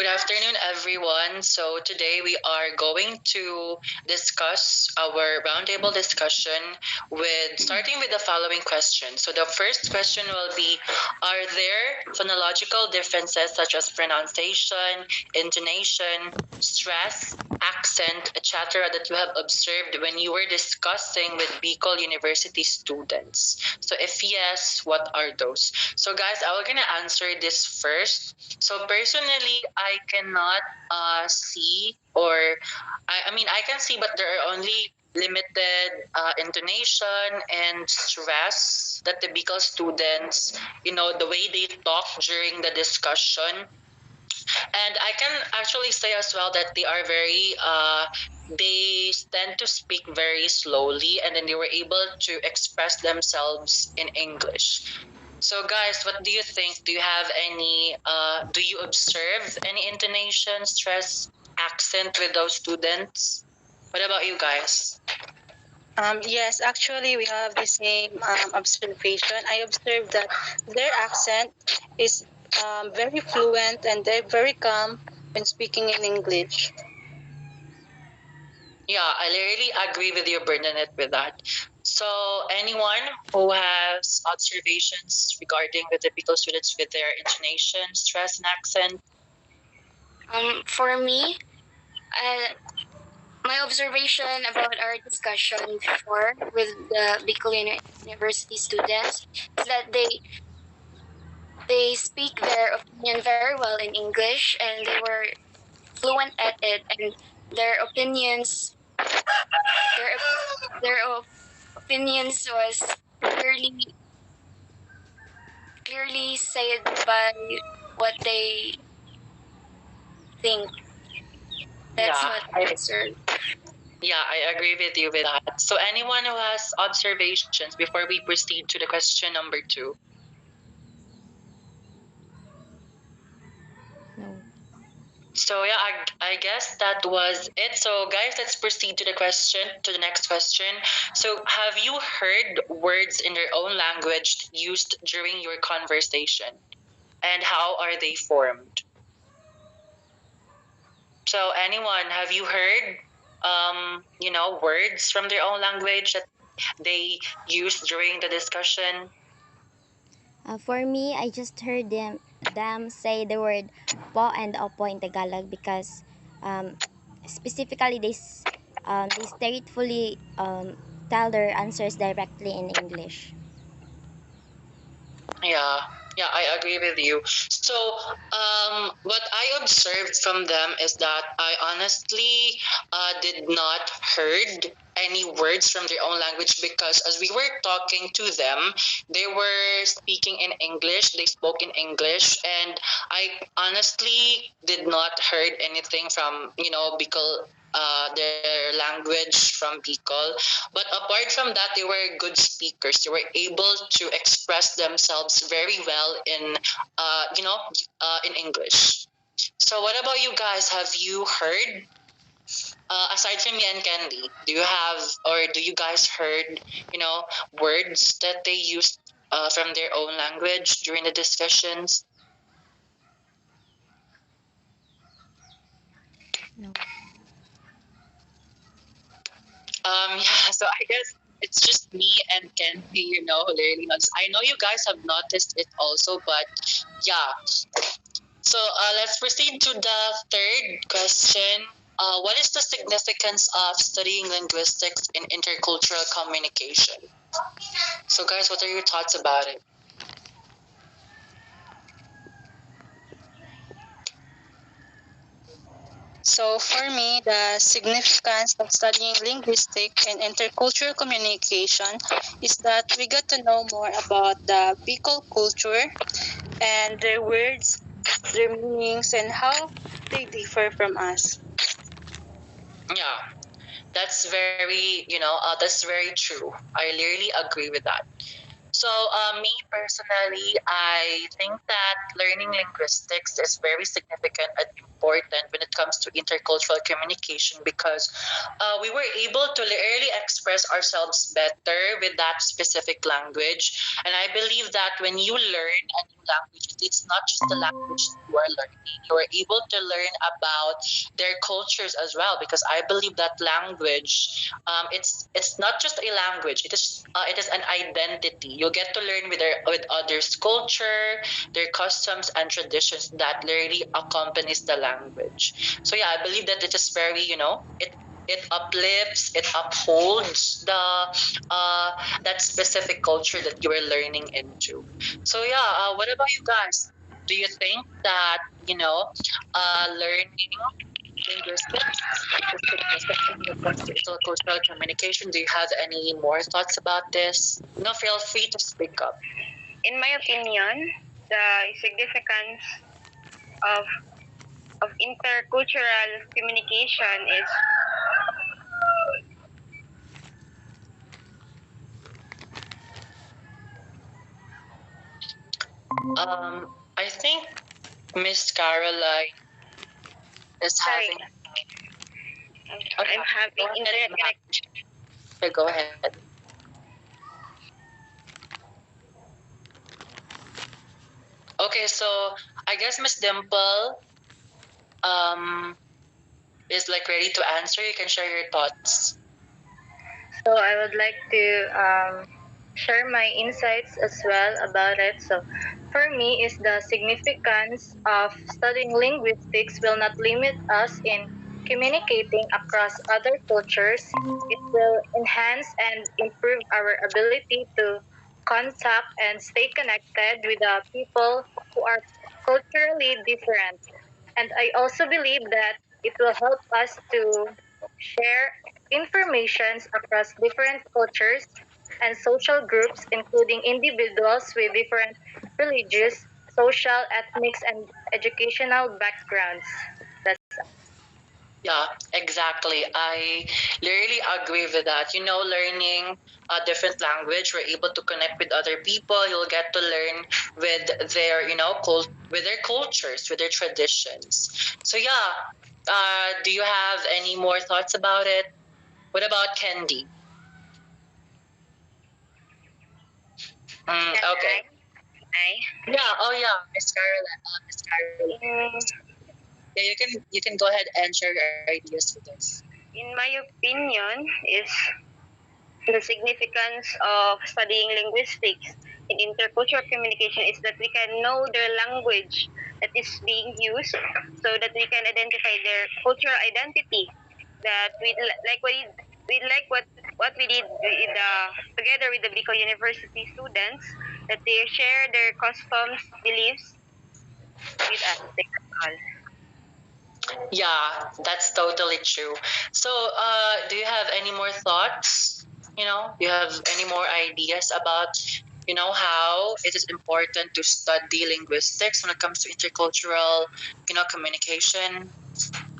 Good afternoon, everyone. So, today we are going to discuss our roundtable discussion with starting with the following question. So, the first question will be: are there phonological differences such as pronunciation, intonation, stress, accent, etc., that you have observed when you were discussing with Bicol University students? So, if yes, what are those? So, guys, I'm going to answer this first. So personally, I cannot see, or I mean, I can see, but there are only limited intonation and stress that the Bicol students, the way they talk during the discussion. And I can actually say as well that they are very, they tend to speak very slowly, and then they were able to express themselves in English. So, guys, what do you think? Do you observe any intonation, stress, accent with those students? What about you guys? Yes, actually, we have the same observation. I observed that their accent is very fluent and they're very calm when speaking in English. Yeah, I really agree with you, Bernadette, with that. So, anyone who has observations regarding the typical students with their intonation, stress, and accent? For me, my observation about our discussion before with the Bicol University students is that they speak their opinion very well in English and they were fluent at it, and their opinions their opinions was clearly said by what they think. That's Yeah, what I observed. yeah, I agree with you with that. So, anyone who has observations before we proceed to the question number two? No. So yeah, I guess that was it. So guys, let's proceed to the next question. So have you heard words in their own language used during your conversation? And how are they formed? So anyone, have you heard words from their own language that they used during the discussion? For me, I just heard them say the word po and opo in Tagalog because um, specifically they straightfully tell their answers directly in English. Yeah, yeah, I agree with you. So, what I observed from them is that I honestly did not heard any words from their own language, because as we were talking to them, they were speaking in English. They spoke in English, and I honestly did not heard anything from Bicol. Their language from Bicol, but apart from that, they were good speakers. They were able to express themselves very well in English. So, what about you guys? Have you heard, aside from me and Candy, do you guys heard, words that they used from their own language during the discussions? No. Yeah, so I guess it's just me and Kenny, learning on. I know you guys have noticed it also, but yeah. So let's proceed to the third question. What is the significance of studying linguistics in intercultural communication? So, guys, what are your thoughts about it? So for me, the significance of studying linguistics and intercultural communication is that we get to know more about the Bicol culture and their words, their meanings, and how they differ from us. Yeah, that's very true. I really agree with that. So, me personally, I think that learning linguistics is very significant and important when it comes to intercultural communication, because we were able to really express ourselves better with that specific language. And I believe that when you learn and you languages, it's not just the language you are learning. You are able to learn about their cultures as well, because I believe that language, it's not just a language. It is an identity. You get to learn with others' culture, their customs and traditions that really accompanies the language. So yeah, I believe that it is very, it uplifts, it upholds the uh, that specific culture that you are learning into. So yeah, what about you guys? Do you think that learning linguistics is significant when it comes to intercultural communication? Do you have any more thoughts about this? No, feel free to speak up. In my opinion, the significance of intercultural communication is I think Miss Caroline is sorry, having. I'm having Go ahead, internet ma'am. connection. Okay, go ahead. Okay, so I guess Miss Dimple is like ready to answer. You can share your thoughts. So I would like to share my insights as well about it. So for me, is the significance of studying linguistics will not limit us in communicating across other cultures. It will enhance and improve our ability to contact and stay connected with the people who are culturally different. And I also believe that it will help us to share informations across different cultures and social groups, including individuals with different religious, social, ethnic, and educational backgrounds. That's Yeah, exactly. I really agree with that. Learning a different language, we're able to connect with other people. You'll get to learn with their, with their cultures, with their traditions. So yeah, do you have any more thoughts about it? What about Candy? Okay. I. Yeah. Oh yeah, Miss Caroline. Miss Caroline. Yeah, you can go ahead and share your ideas with us. In my opinion, is the significance of studying linguistics in intercultural communication is that we can know their language that is being used so that we can identify their cultural identity that we like what we did with together with the Bicol University students that they share their customs beliefs with us. That's all. Yeah, that's totally true. So, do you have any more thoughts? Do you have any more ideas about, how it is important to study linguistics when it comes to intercultural, communication?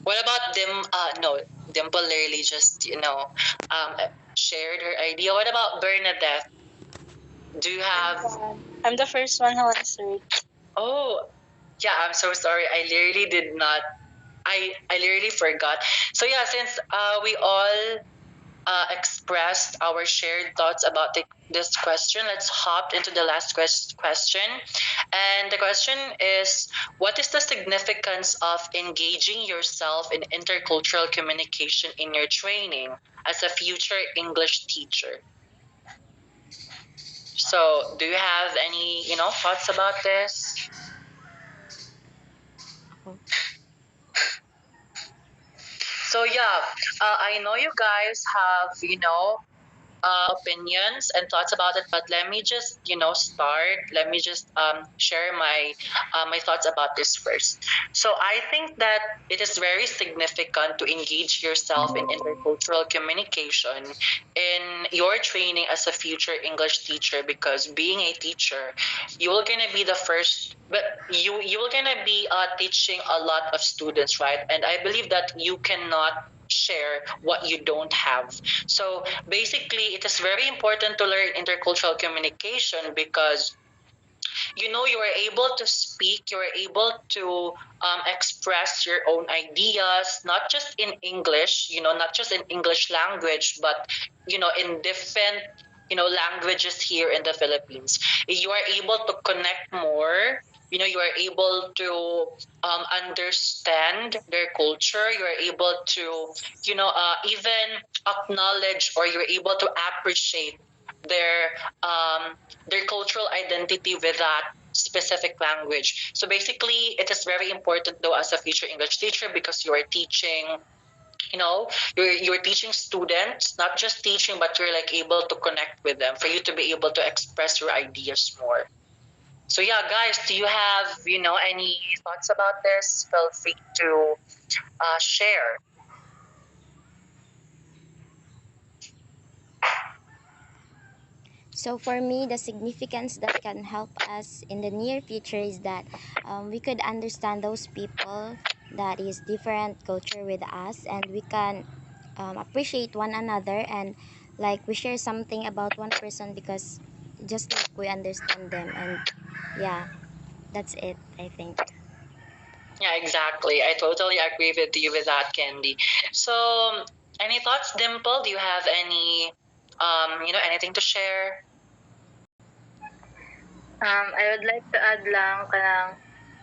What about them? No, Dimple literally just, shared her idea. What about Bernadette? Do you have? I'm the first one who answered. Oh, yeah. I'm so sorry. I literally did not. I literally forgot. So yeah, since we all expressed our shared thoughts about this question, let's hop into the last question. And the question is, what is the significance of engaging yourself in intercultural communication in your training as a future English teacher? So, do you have any, thoughts about this? So yeah, I know you guys have, opinions and thoughts about it, but let me just, start. Let me just share my thoughts about this first. So I think that it is very significant to engage yourself in intercultural communication in your training as a future English teacher, because being a teacher, you're gonna be the first, but you're gonna be teaching a lot of students, right? And I believe that you cannot share what you don't have. So basically, it is very important to learn intercultural communication, because you are able to speak, you are able to express your own ideas, not just in English, not just in English language, but in different languages here in the Philippines. You are able to connect more. You are able to understand their culture. You are able to even acknowledge, or you're able to appreciate their their cultural identity with that specific language. So basically, it is very important though as a future English teacher, because you are teaching, you're teaching students, not just teaching, but you're like able to connect with them for you to be able to express your ideas more. So yeah, guys, do you have any thoughts about this? Feel free to share. So for me, the significance that can help us in the near future is that we could understand those people that is different culture with us, and we can appreciate one another, and like we share something about one person because just like we understand them. And yeah, that's it, I think. Yeah, exactly. I totally agree with you with that, Candy. So, any thoughts, Dimple? Do you have anything to share? I would like to add lang kanang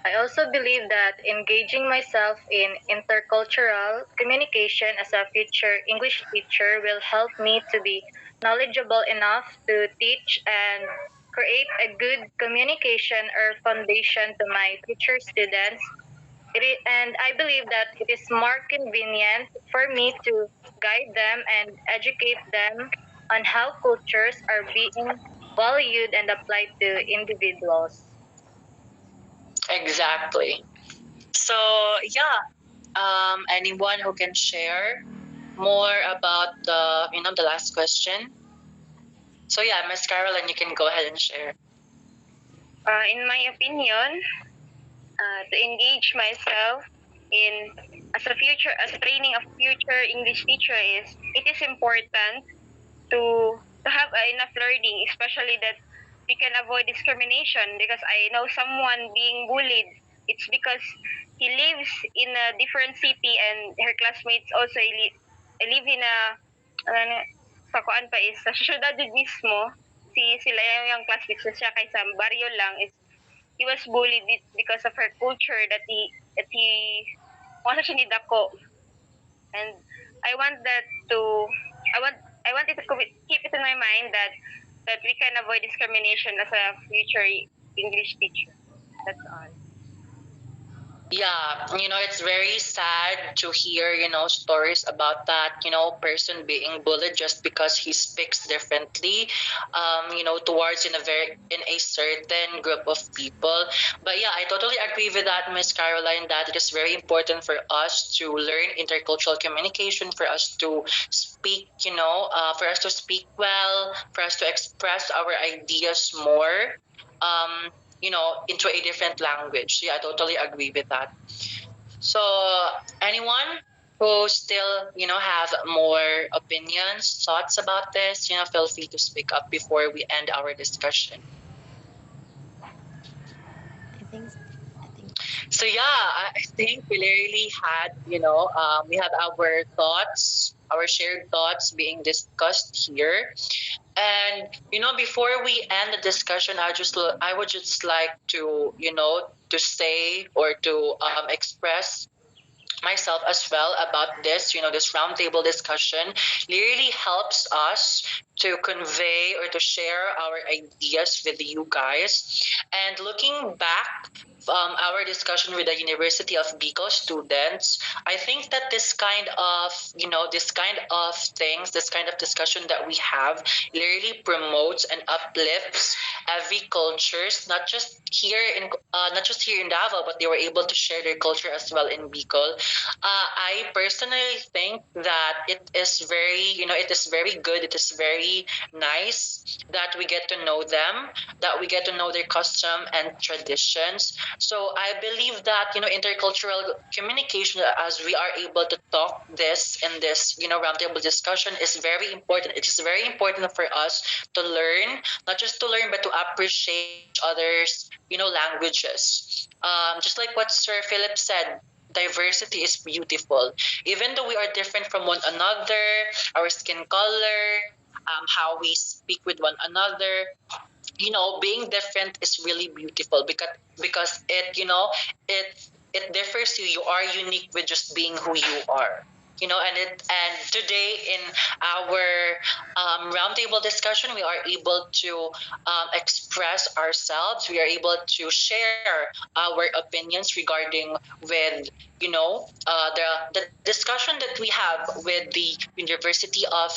I also believe that engaging myself in intercultural communication as a future English teacher will help me to be knowledgeable enough to teach and create a good communication or foundation to my future students. And I believe that it is more convenient for me to guide them and educate them on how cultures are being valued and applied to individuals. Exactly. So, yeah, anyone who can share more about the last question? So yeah, Miss Caroline, you can go ahead and share. In my opinion, to engage myself in as a training of future English teacher is it is important to have enough learning, especially that we can avoid discrimination because I know someone being bullied. It's because he lives in a different city and her classmates also live in a ano, sa kuan pa is sa syudad din mismo sila yung classmates siya kaysa baryo lang is he was bullied because of her culture that he wants siya nidako. And I want that to I want I want it to keep it in my mind that we can avoid discrimination as a future English teacher. That's all. Yeah, it's very sad to hear, stories about that, person being bullied just because he speaks differently, towards in a certain group of people. But yeah, I totally agree with that, Miss Caroline, that it is very important for us to learn intercultural communication, for us to speak, for us to speak well, for us to express our ideas more. Into a different language. Yeah, I totally agree with that. So, anyone who still, have more opinions, thoughts about this, feel free to speak up before we end our discussion. I think So yeah, I think we literally had, we have our thoughts, our shared thoughts being discussed here. And before we end the discussion, I would just like to to say, or to express myself as well about this. This roundtable discussion really helps us to convey or to share our ideas with you guys. And looking back, our discussion with the University of Bicol students, I think that this kind of things, this kind of discussion that we have really promotes and uplifts every cultures, not just here in Davao, but they were able to share their culture as well in Bicol. I personally think that it is very good. It is very nice that we get to know them, that we get to know their custom and traditions. So I believe that intercultural communication, as we are able to talk this in this roundtable discussion, is very important. It is very important for us to learn, not just to learn, but to appreciate each other's languages. Just like what Sir Philip said, diversity is beautiful. Even though we are different from one another, our skin color, how we speak with one another. Being different is really beautiful because it differs you. You are unique with just being who you are. And today in our roundtable discussion, we are able to express ourselves. We are able to share our opinions regarding with the discussion that we have with the University of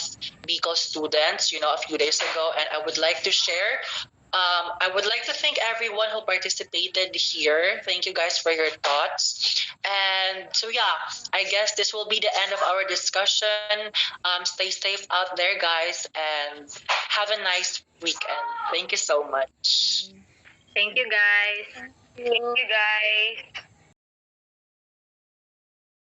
Bicol students, a few days ago, and I would like to share. I would like to thank everyone who participated here. Thank you guys for your thoughts. And so, yeah, I guess this will be the end of our discussion. Stay safe out there, guys, and have a nice weekend. Thank you so much. Thank you, guys. Thank you, guys.